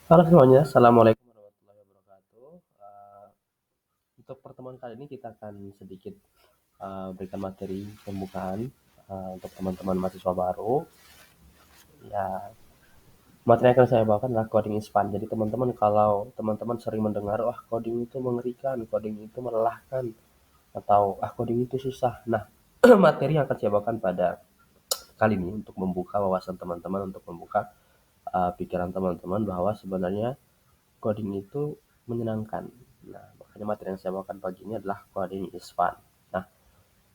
Halo semuanya, Assalamualaikum warahmatullahi wabarakatuh. Untuk pertemuan kali ini kita akan sedikit berikan materi pembukaan untuk teman-teman mahasiswa baru. Ya, materi yang akan saya bawakan adalah coding is fun. Jadi teman-teman kalau teman-teman sering mendengar, wah coding itu mengerikan, coding itu melelahkan, atau coding itu susah. Nah, materi yang akan saya bawakan pada kali ini untuk membuka wawasan teman-teman, untuk membuka pikiran teman-teman bahwa sebenarnya coding itu menyenangkan. Nah, makanya materi yang saya bawakan pagi ini adalah coding is fun. Nah,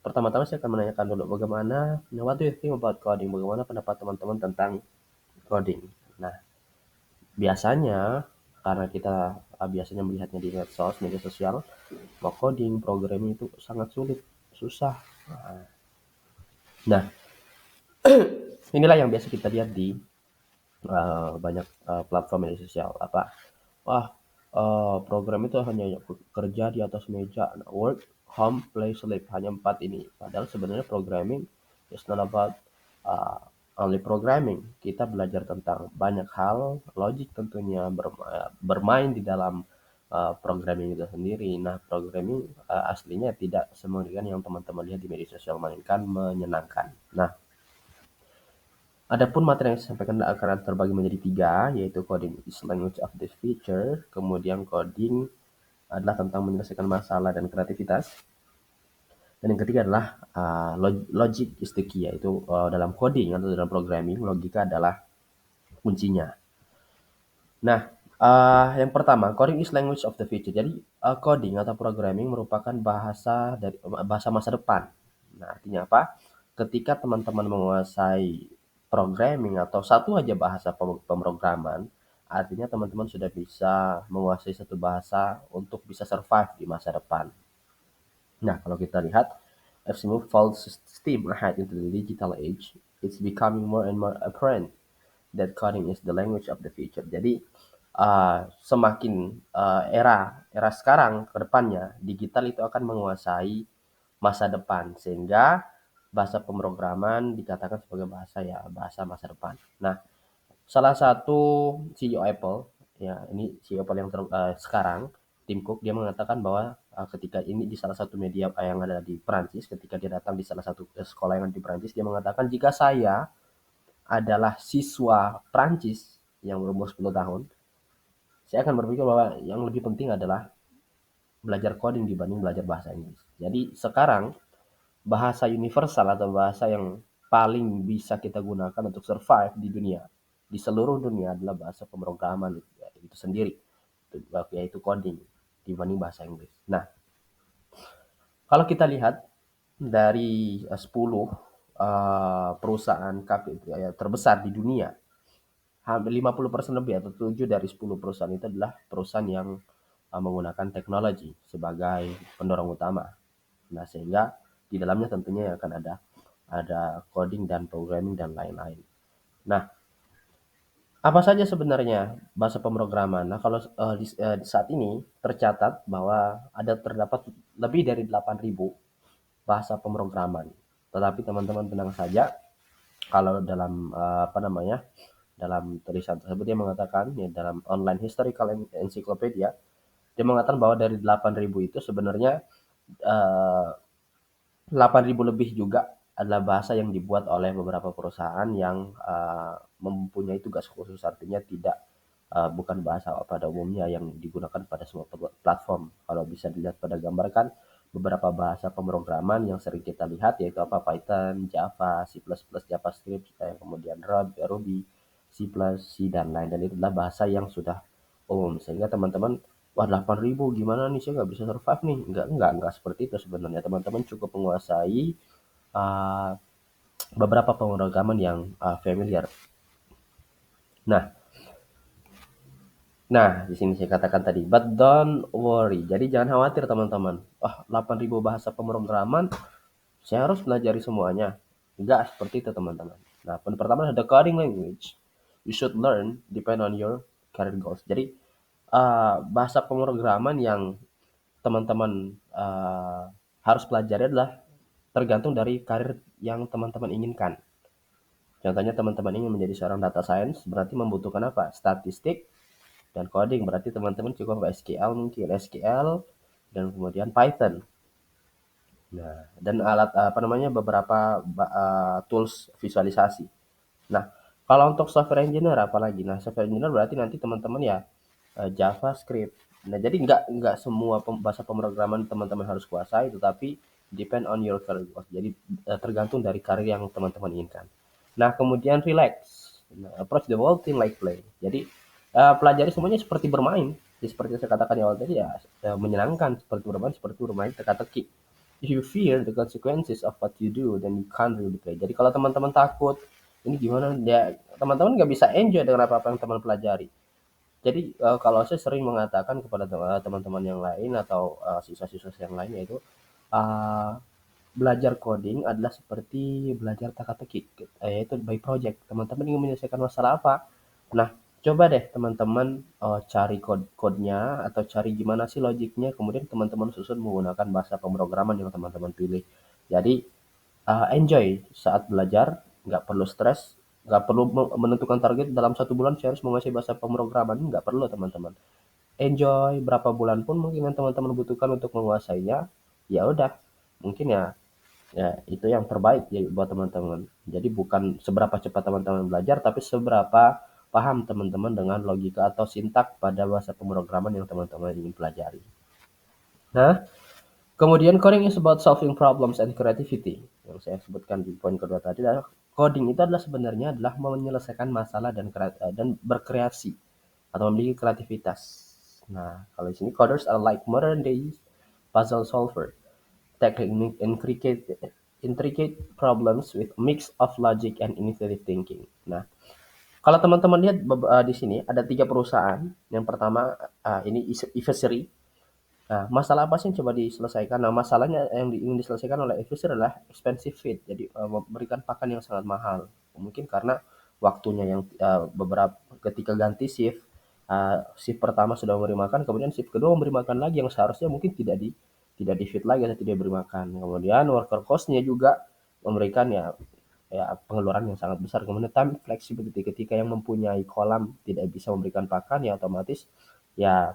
pertama-tama saya akan menanyakan dulu bagaimana, what do you think about coding? Bagaimana pendapat teman-teman tentang coding? Nah, biasanya karena kita biasanya melihatnya di medsos, media sosial, bahwa coding, programming itu sangat sulit, susah. Nah, inilah yang biasa kita lihat di banyak platform media sosial. Wah, program itu hanya kerja di atas meja. Nah, work, home, play, sleep. Hanya empat ini. Padahal sebenarnya programming is not about uh, only programming. Kita belajar tentang banyak hal, logik tentunya, bermain di dalam programming itu sendiri. Nah, programming aslinya tidak semengerikan yang teman-teman lihat di media sosial, melainkan menyenangkan. Nah, adapun materi yang saya sampaikan akan terbagi menjadi tiga, yaitu coding is language of the future, kemudian coding adalah tentang menyelesaikan masalah dan kreativitas, dan yang ketiga adalah logic is the key, yaitu dalam coding atau dalam programming, logika adalah kuncinya. Nah, yang pertama, coding is language of the future. Jadi, coding atau programming merupakan bahasa masa depan. Nah, artinya apa? Ketika teman-teman menguasai programming atau satu aja bahasa pemrograman, artinya teman-teman sudah bisa menguasai satu bahasa untuk bisa survive di masa depan. Nah, kalau kita lihat, as we move full steam ahead into the digital age, it's becoming more and more apparent that coding is the language of the future. Jadi semakin era sekarang ke depannya, digital itu akan menguasai masa depan, sehingga bahasa pemrograman dikatakan sebagai bahasa masa depan. Nah, salah satu CEO Apple, ya ini CEO Apple yang sekarang, Tim Cook, dia mengatakan bahwa ketika ini di salah satu media yang ada di Perancis, ketika dia datang di salah satu sekolah yang ada di Perancis, dia mengatakan jika saya adalah siswa Prancis yang berumur 10 tahun, saya akan berpikir bahwa yang lebih penting adalah belajar coding dibanding belajar bahasa Inggris. Jadi sekarang bahasa universal atau bahasa yang paling bisa kita gunakan untuk survive di dunia, di seluruh dunia adalah bahasa pemrograman itu sendiri, yaitu coding dibanding bahasa Inggris. Nah, kalau kita lihat dari 10 perusahaan terbesar di dunia, hampir 50% lebih atau 7 dari 10 perusahaan itu adalah perusahaan yang menggunakan teknologi sebagai pendorong utama. Nah, sehingga di dalamnya tentunya akan ada coding dan programming dan lain-lain. Nah, apa saja sebenarnya bahasa pemrograman? Nah, kalau di saat ini tercatat bahwa terdapat lebih dari 8.000 bahasa pemrograman. Tetapi teman-teman tenang saja, kalau dalam apa namanya? Dalam tulisan tersebut dia mengatakan, ya, dalam online historical encyclopedia, dia mengatakan bahwa dari 8.000 itu sebenarnya eh, 8.000 lebih juga adalah bahasa yang dibuat oleh beberapa perusahaan yang mempunyai tugas khusus, artinya tidak bukan bahasa pada umumnya yang digunakan pada semua platform. Kalau bisa dilihat pada gambar kan, beberapa bahasa pemrograman yang sering kita lihat yaitu Python, Java, C++, JavaScript, kemudian Ruby, C++, C dan lain, dan itu adalah bahasa yang sudah umum, sehingga teman-teman, wah 8.000 gimana nih, saya nggak bisa survive nih. Enggak seperti itu sebenarnya. Teman-teman cukup menguasai uh, beberapa pemrograman yang familiar. Nah, di sini saya katakan tadi, but don't worry. Jadi jangan khawatir teman-teman. Wah, 8.000 bahasa pemrograman, saya harus pelajari semuanya. Enggak seperti itu teman-teman. Nah, pertama ada coding language. You should learn depend on your career goals. Jadi bahasa pemrograman yang teman-teman harus pelajari adalah tergantung dari karir yang teman-teman inginkan. Contohnya teman-teman ingin menjadi seorang data science, berarti membutuhkan apa? Statistik, Dan coding berarti teman-teman cukup SQL, mungkin SQL dan kemudian Python. Nah, dan alat beberapa tools visualisasi. Nah, kalau untuk software engineer apalagi? Nah, software engineer berarti nanti teman-teman ya JavaScript. Nah, jadi nggak semua bahasa pemrograman teman-teman harus kuasai, tetapi depend on your career. Jadi tergantung dari karir yang teman-teman inginkan. Nah, kemudian relax. Nah, approach the whole thing like play. Jadi pelajari semuanya seperti bermain. Jadi, seperti yang saya katakan di awal tadi ya, menyenangkan seperti bermain teka-teki. If you fear the consequences of what you do, then you can't really play. Jadi kalau teman-teman takut, ini gimana ya, teman-teman nggak bisa enjoy dengan apa-apa yang teman pelajari. Jadi kalau saya sering mengatakan kepada teman-teman yang lain atau siswa-siswa yang lain, yaitu uh, belajar coding adalah seperti belajar teka-teki, yaitu by project. Teman-teman ingin menyelesaikan masalah apa? Nah, coba deh teman-teman cari kodenya atau cari gimana sih logiknya, kemudian teman-teman susun menggunakan bahasa pemrograman yang teman-teman pilih. Jadi enjoy saat belajar, nggak perlu stres, nggak perlu menentukan target dalam 1 bulan saya harus menguasai bahasa pemrograman, nggak perlu teman-teman. Enjoy berapa bulan pun mungkin yang teman-teman butuhkan untuk menguasainya, ya udah, mungkin ya ya itu yang terbaik ya buat teman-teman. Jadi bukan seberapa cepat teman-teman belajar, tapi seberapa paham teman-teman dengan logika atau sintak pada bahasa pemrograman yang teman-teman ingin pelajari. Nah, kemudian coding is about solving problems and creativity. Yang saya sebutkan di poin kedua tadi adalah coding itu adalah sebenarnya adalah menyelesaikan masalah dan berkreasi atau memiliki kreativitas. Nah, kalau di sini coders are like modern day puzzle solver, tackling intricate problems with a mix of logic and innovative thinking. Nah, kalau teman-teman lihat di sini ada 3 perusahaan. Yang pertama ini Ivesery. Nah, masalah apa sih yang coba diselesaikan? Nah, masalahnya yang ingin diselesaikan oleh Evisir adalah expensive feed. Jadi memberikan pakan yang sangat mahal. Mungkin karena waktunya yang beberapa ketika ganti shift, shift pertama sudah memberi makan, kemudian shift kedua memberi makan lagi yang seharusnya mungkin tidak di feed lagi atau tidak diberi makan. Kemudian worker cost-nya juga memberikan ya pengeluaran yang sangat besar. Kemudian time flexibility, ketika yang mempunyai kolam tidak bisa memberikan pakan, ya otomatis ya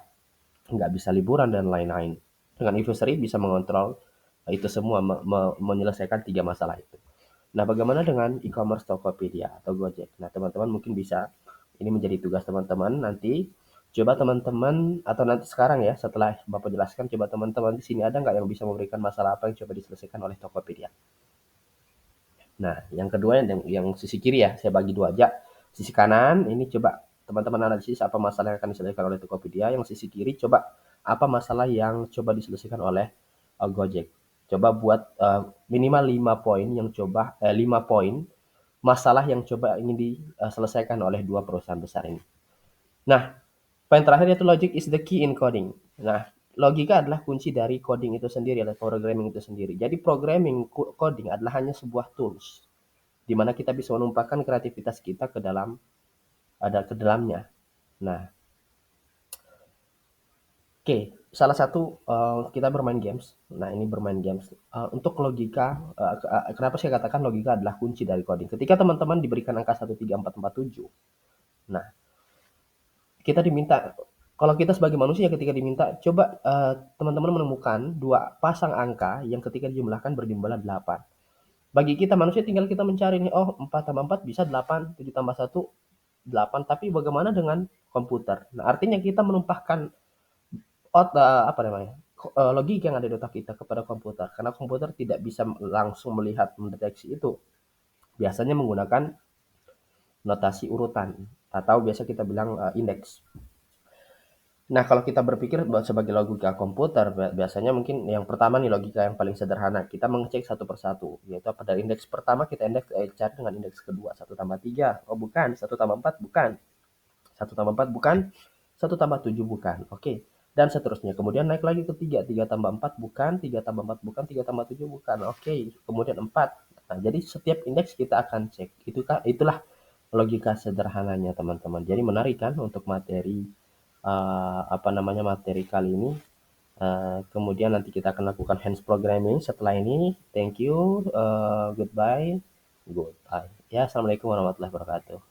nggak bisa liburan dan lain-lain. Dengan Invisory bisa mengontrol itu semua, menyelesaikan 3 masalah itu. Nah, bagaimana dengan e-commerce Tokopedia atau Gojek? Nah, teman-teman mungkin bisa, ini menjadi tugas teman-teman nanti. Coba teman-teman, atau nanti sekarang ya, setelah Bapak jelaskan, coba teman-teman di sini ada nggak yang bisa memberikan masalah apa yang coba diselesaikan oleh Tokopedia. Nah, yang kedua yang sisi kiri ya, saya bagi dua aja. Sisi kanan ini coba teman-teman analisis apa masalah yang akan diselesaikan oleh Tokopedia. Yang sisi kiri coba apa masalah yang coba diselesaikan oleh Gojek. Coba buat minimal 5 poin yang coba 5 poin masalah yang coba ingin diselesaikan oleh 2 perusahaan besar ini. Nah, poin terakhir yaitu logic is the key in coding. Nah, logika adalah kunci dari coding itu sendiri, atau programming itu sendiri. Jadi programming coding adalah hanya sebuah tools di mana kita bisa menumpahkan kreativitas kita ke dalamnya. Nah, oke, salah satu kita bermain games. Nah, ini bermain games. Untuk logika, kenapa saya katakan logika adalah kunci dari coding. Ketika teman-teman diberikan angka 1, 3, 4, 4, 7. Nah, kita diminta, kalau kita sebagai manusia ketika diminta, coba teman-teman menemukan 2 pasang angka yang ketika dijumlahkan berjumlah 8. Bagi kita manusia tinggal kita mencari nih, oh 4 tambah 4 bisa 8, 7 tambah 1, 8. Tapi bagaimana dengan komputer? Nah, artinya kita menumpahkan apa namanya, logika yang ada di otak kita kepada komputer. Karena komputer tidak bisa langsung melihat, mendeteksi itu. Biasanya menggunakan notasi urutan atau biasa kita bilang indeks. Nah, kalau kita berpikir sebagai logika komputer, biasanya mungkin yang pertama nih logika yang paling sederhana. Kita mengecek satu persatu, yaitu pada indeks pertama kita cari dengan indeks kedua. 1 tambah 3, oh bukan. 1 tambah 4, bukan. 1 tambah 4, bukan. 1 tambah 7, bukan. Oke. Dan seterusnya. Kemudian naik lagi ke 3. 3 tambah 4, bukan. 3 tambah 4, bukan. 3 tambah 7, bukan. Oke. Kemudian 4. Nah, jadi setiap indeks kita akan cek. Itulah logika sederhananya, teman-teman. Jadi menarik kan untuk materi materi kali ini. Kemudian nanti kita akan lakukan hands programming setelah ini. Thank you. Goodbye. Ya, assalamualaikum warahmatullahi wabarakatuh.